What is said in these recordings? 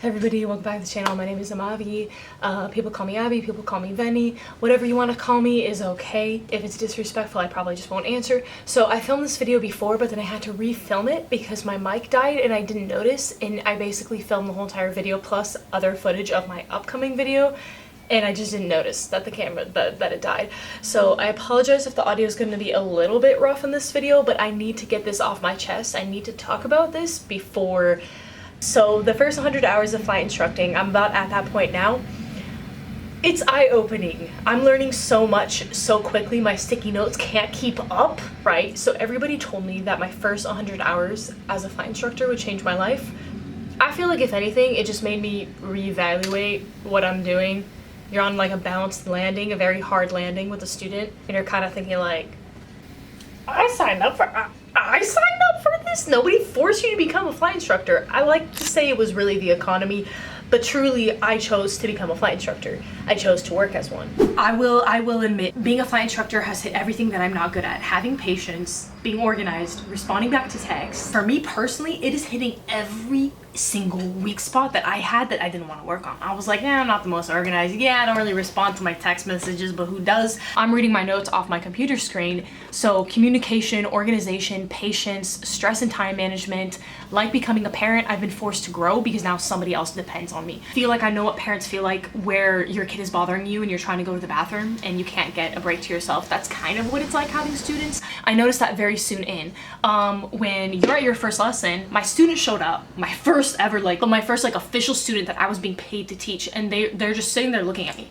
Hey everybody, welcome back to the channel. My name is Amavi. People call me Abby, people call me Venny. Whatever you want to call me is okay. If it's disrespectful, I probably just won't answer. So I filmed this video before, but then I had to refilm it because my mic died and I didn't notice. And I basically filmed the whole entire video plus other footage of my upcoming video. And I just didn't notice that the camera, that it died. So I apologize if the audio is going to be a little bit rough in this video, but I need to get this off my chest. I need to talk about this before. So the first 100 hours of flight instructing, I'm about at that point now. It's eye-opening. I'm learning so much so quickly, my sticky notes can't keep up, right? So everybody told me that my first 100 hours as a flight instructor would change my life. I feel like if anything, it just made me reevaluate what I'm doing. You're on like a balanced landing, a very hard landing with a student, and you're kind of thinking like, I signed up for this? Nobody forced you to become a flight instructor. I like to say it was really the economy, but truly I chose to become a flight instructor. I chose to work as one. I will admit, being a flight instructor has hit everything that I'm not good at. Having patience, being organized, responding back to texts. For me personally, it is hitting every single weak spot that I had that I didn't want to work on. I was like, I'm not the most organized. Yeah, I don't really respond to my text messages, but who does? I'm reading my notes off my computer screen. So communication, organization, patience, stress and time management. Like becoming a parent, I've been forced to grow because now somebody else depends on me. I feel like I know what parents feel like where your kid is bothering you and you're trying to go to the bathroom and you can't get a break to yourself. That's kind of what it's like having students. I noticed that very soon in. When you're at your first lesson, my student showed up, my first official student that I was being paid to teach, and they're just sitting there looking at me.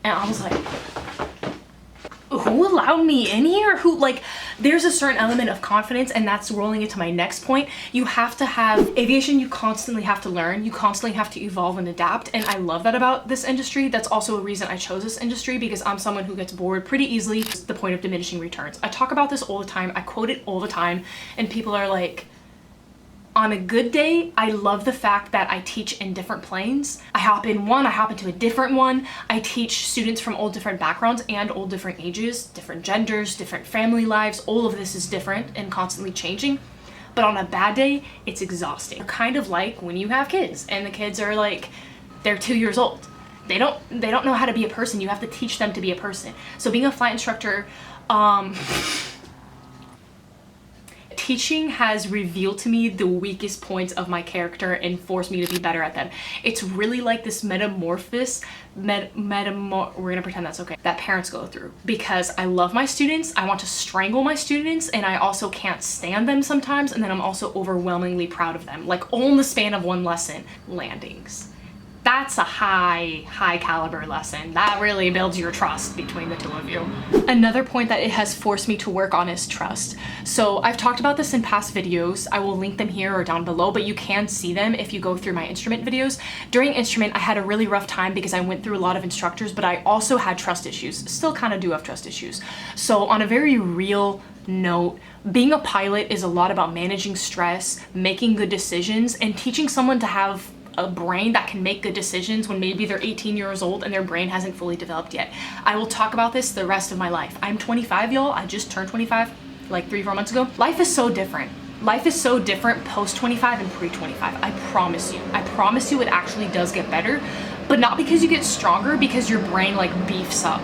And I was like, who allowed me in here? There's a certain element of confidence, and that's rolling into my next point. You have to have aviation, you constantly have to learn, you constantly have to evolve and adapt, and I love that about this industry. That's also a reason I chose this industry, because I'm someone who gets bored pretty easily. It's the point of diminishing returns. I talk about this all the time, I quote it all the time, and people are like, on a good day, I love the fact that I teach in different planes. I hop in one, I hop into a different one. I teach students from all different backgrounds and all different ages, different genders, different family lives. All of this is different and constantly changing. But on a bad day, it's exhausting. Kind of like when you have kids and the kids are like, they're 2 years old. They don't know how to be a person. You have to teach them to be a person. So being a flight instructor, teaching has revealed to me the weakest points of my character and forced me to be better at them. It's really like this metamorphosis, we're gonna pretend that's okay, that parents go through. Because I love my students, I want to strangle my students, and I also can't stand them sometimes, and then I'm also overwhelmingly proud of them. Like all in the span of one lesson, landings. That's a high caliber lesson. That really builds your trust between the two of you. Another point that it has forced me to work on is trust. So I've talked about this in past videos. I will link them here or down below, but you can see them if you go through my instrument videos. During instrument, I had a really rough time because I went through a lot of instructors, but I also had trust issues. Still kind of do have trust issues. So on a very real note, being a pilot is a lot about managing stress, making good decisions, and teaching someone to have a brain that can make good decisions when maybe they're 18 years old and their brain hasn't fully developed yet. I will talk about this the rest of my life. I'm 25, y'all. I just turned 25 like 3-4 months ago. Life is so different. Life is so different post 25 and pre 25. I promise you. I promise you it actually does get better, but not because you get stronger, because your brain like beefs up.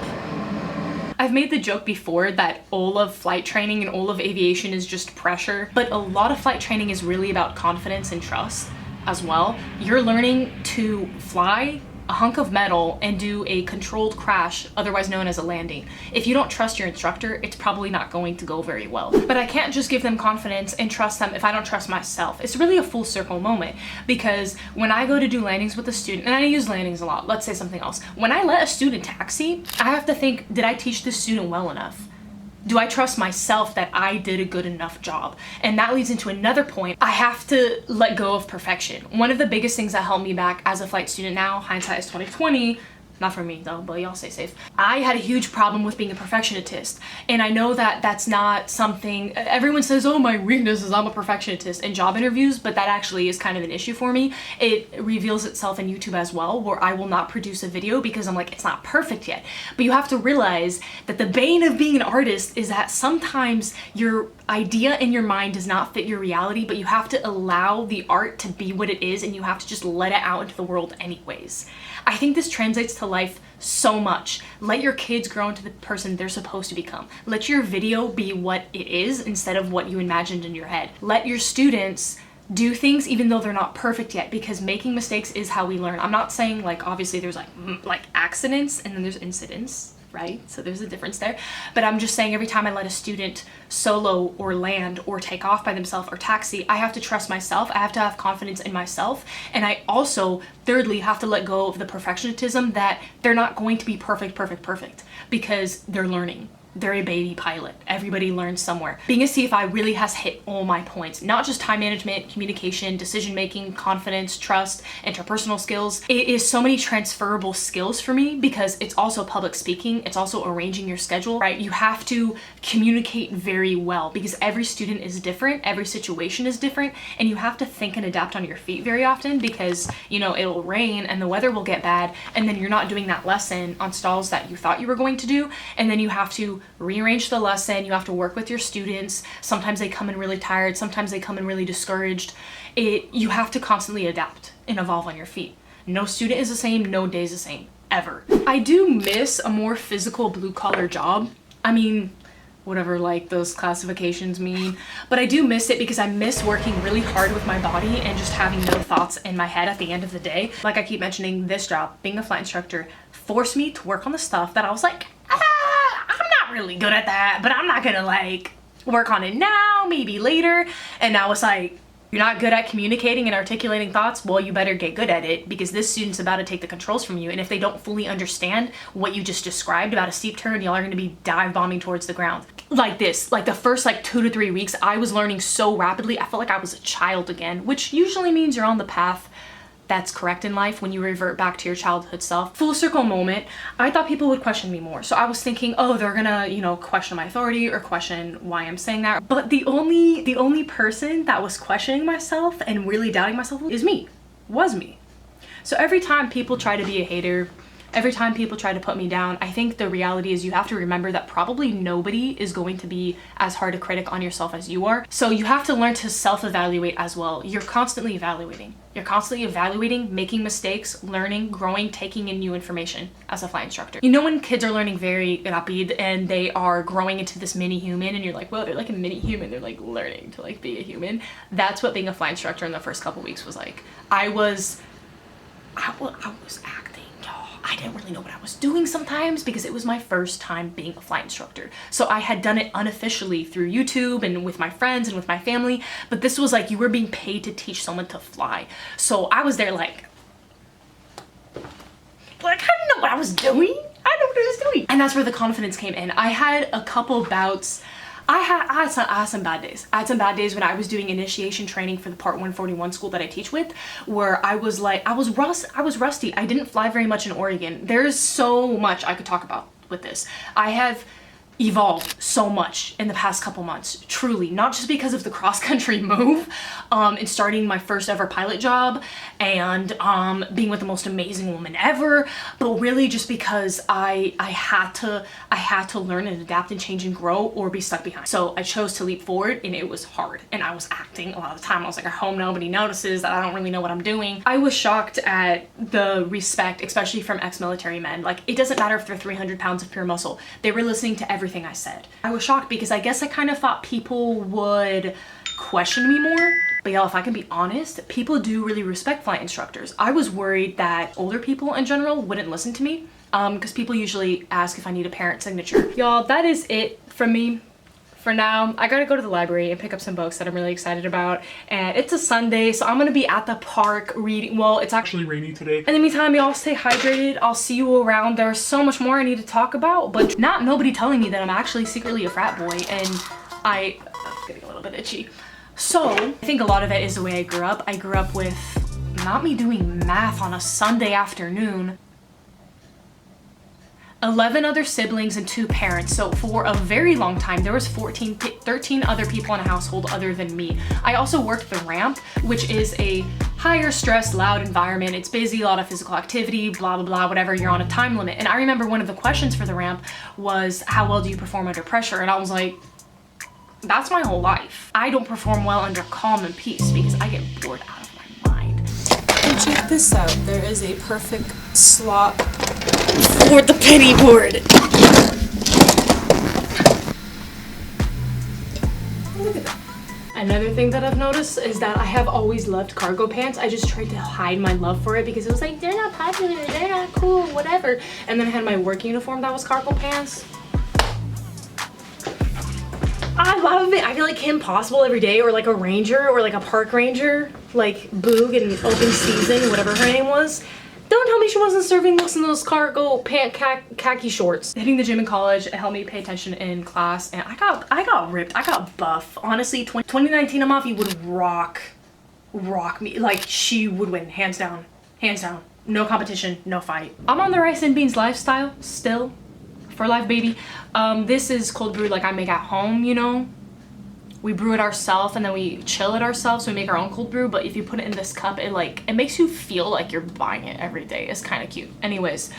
I've made the joke before that all of flight training and all of aviation is just pressure, but a lot of flight training is really about confidence and trust as well. You're learning to fly a hunk of metal and do a controlled crash, otherwise known as a landing. If you don't trust your instructor, it's probably not going to go very well. But I can't just give them confidence and trust them if I don't trust myself. It's really a full circle moment, because when I go to do landings with a student, and I use landings a lot, let's say something else. When I let a student taxi, I have to think, did I teach this student well enough? Do I trust myself that I did a good enough job? And that leads into another point. I have to let go of perfection. One of the biggest things that held me back as a flight student now, hindsight is 2020, not for me though, but y'all stay safe. I had a huge problem with being a perfectionist. And I know that that's not something, everyone says, oh, my weakness is I'm a perfectionist in job interviews, but that actually is kind of an issue for me. It reveals itself in YouTube as well, where I will not produce a video because I'm like, it's not perfect yet. But you have to realize that the bane of being an artist is that sometimes your idea in your mind does not fit your reality, but you have to allow the art to be what it is, and you have to just let it out into the world anyways. I think this translates to life so much. Let your kids grow into the person they're supposed to become. Let your video be what it is instead of what you imagined in your head. Let your students do things even though they're not perfect yet, because making mistakes is how we learn. I'm not saying like obviously there's like accidents and then there's incidents, right? So there's a difference there. But I'm just saying every time I let a student solo or land or take off by themselves or taxi, I have to trust myself. I have to have confidence in myself. And I also, thirdly, have to let go of the perfectionism that they're not going to be perfect, because they're learning. They're a baby pilot. Everybody learns somewhere. Being a CFI really has hit all my points, not just time management, communication, decision-making, confidence, trust, interpersonal skills. It is so many transferable skills for me because it's also public speaking. It's also arranging your schedule, right? You have to communicate very well because every student is different. Every situation is different, and you have to think and adapt on your feet very often because, you know, it'll rain and the weather will get bad, and then you're not doing that lesson on stalls that you thought you were going to do, and then you have to rearrange the lesson. You have to work with your students. Sometimes they come in really tired. Sometimes they come in really discouraged. You have to constantly adapt and evolve on your feet. No student is the same. No day is the same, ever. I do miss a more physical blue-collar job. I mean, whatever like those classifications mean, but I do miss it because I miss working really hard with my body and just having no thoughts in my head at the end of the day. Like I keep mentioning, this job, being a flight instructor, forced me to work on the stuff that I was like, really good at that, but I'm not gonna like work on it now, maybe later. And now it's like, you're not good at communicating and articulating thoughts, well, you better get good at it because this student's about to take the controls from you. And if they don't fully understand what you just described about a steep turn, y'all are gonna be dive bombing towards the ground. Like this, like the first like 2 to 3 weeks, I was learning so rapidly. I felt like I was a child again, which usually means you're on the path that's correct in life when you revert back to your childhood self. Full circle moment, I thought people would question me more. So I was thinking, oh, they're gonna, you know, question my authority or question why I'm saying that. But the only person that was questioning myself and really doubting myself was me. So every time people try to be a hater, every time people try to put me down, I think the reality is you have to remember that probably nobody is going to be as hard a critic on yourself as you are. So you have to learn to self-evaluate as well. You're constantly evaluating. You're constantly evaluating, making mistakes, learning, growing, taking in new information as a flight instructor. You know when kids are learning very rapid and they are growing into this mini human and you're like, well, they're like a mini human. They're like learning to like be a human. That's what being a flight instructor in the first couple weeks was like. I was acting. I didn't really know what I was doing sometimes because it was my first time being a flight instructor. So I had done it unofficially through YouTube and with my friends and with my family, but this was like you were being paid to teach someone to fly. So I was there like I didn't know what I was doing. And that's where the confidence came in. I had a couple bouts. I had some bad days. I had some bad days when I was doing initiation training for the Part 141 school that I teach with, where I was like, I was rusty. I didn't fly very much in Oregon. There's so much I could talk about with this. I have evolved so much in the past couple months, truly, not just because of the cross-country move and starting my first ever pilot job and being with the most amazing woman ever, but really just because I had to learn and adapt and change and grow or be stuck behind. So I chose to leap forward, and it was hard, and I was acting a lot of the time. I was like, I hope nobody notices that I don't really know what I'm doing. I was shocked at the respect, especially from ex-military men. Like, it doesn't matter if they're 300 pounds of pure muscle. They were listening to everything I said. I was shocked because I guess I kind of thought people would question me more. But y'all, if I can be honest, people do really respect flight instructors. I was worried that older people in general wouldn't listen to me because people usually ask if I need a parent signature. Y'all, that is it from me. For now, I gotta go to the library and pick up some books that I'm really excited about. And it's a Sunday, so I'm gonna be at the park reading. Well, it's actually rainy today. In the meantime, y'all stay hydrated. I'll see you around. There's so much more I need to talk about, but not nobody telling me that I'm actually secretly a frat boy, and I'm getting a little bit itchy. So, I think a lot of it is the way I grew up. I grew up with not me doing math on a Sunday afternoon. 11 other siblings and 2 parents. So for a very long time, there was 13 other people in a household other than me. I also worked the ramp, which is a higher stress, loud environment. It's busy, a lot of physical activity, blah, blah, blah, whatever. You're on a time limit. And I remember one of the questions for the ramp was, how well do you perform under pressure? And I was like, That's my whole life. I don't perform well under calm and peace because I get bored out of my mind. And check this out. There is a perfect slot For the penny board. Look at that. Another thing that I've noticed is that I have always loved cargo pants. I just tried to hide my love for it because it was like, they're not popular, they're not cool, whatever. And then I had my work uniform that was cargo pants. I love it. I feel like Kim Possible every day, or like a ranger, or like a park ranger, like Boog in Open Season, whatever her name was. Don't tell me she wasn't serving looks in those cargo pant khaki shorts. Hitting the gym in college, it helped me pay attention in class, and I got ripped. I got buff. Honestly, 2019 Amafi would rock me. Like, she would win, hands down, hands down. No competition, no fight. I'm on the rice and beans lifestyle still, for life, baby. This is cold brew like I make at home, you know. We brew it ourselves and then we chill it ourselves, so we make our own cold brew. But if you put it in this cup, it makes you feel like you're buying it every day. It's kind of cute. Anyways,